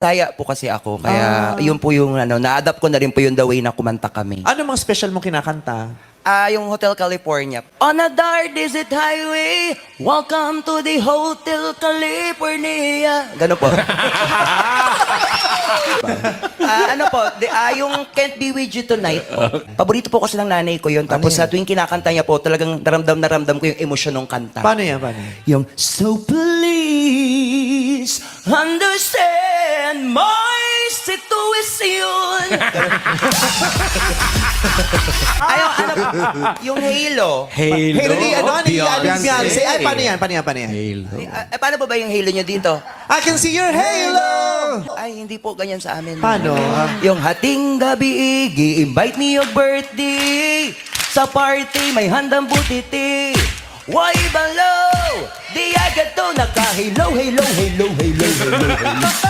Taya po kasi ako, kaya yun po yung na-adapt ko na rin po yung the way na kumanta kami. Ano mga special mo kinakanta? Yung Hotel California. On a dark desert highway, welcome to the Hotel California. Gano'n po. Yung Can't Be With You Tonight po. Paborito po kasi ng nanay ko yun. Tapos sa tuwing kinakanta niya po, talagang naramdam ko yung emosyon ng kanta. Paano yan? Paano yan? Yung, so please understand my situation. Yung Halo. Halo ni Beyonce. Ay, paano yan? Paano yan? Paano yan? Paano ba yung Halo nyo dito? I can see your halo! Ay, hindi po ganyan sa amin. Paano? Yung hating gabi, i-invite me your birthday. Sa party, may handang butiti. Why balo? Di agad to naka-halo, halo, halo, halo, halo, halo.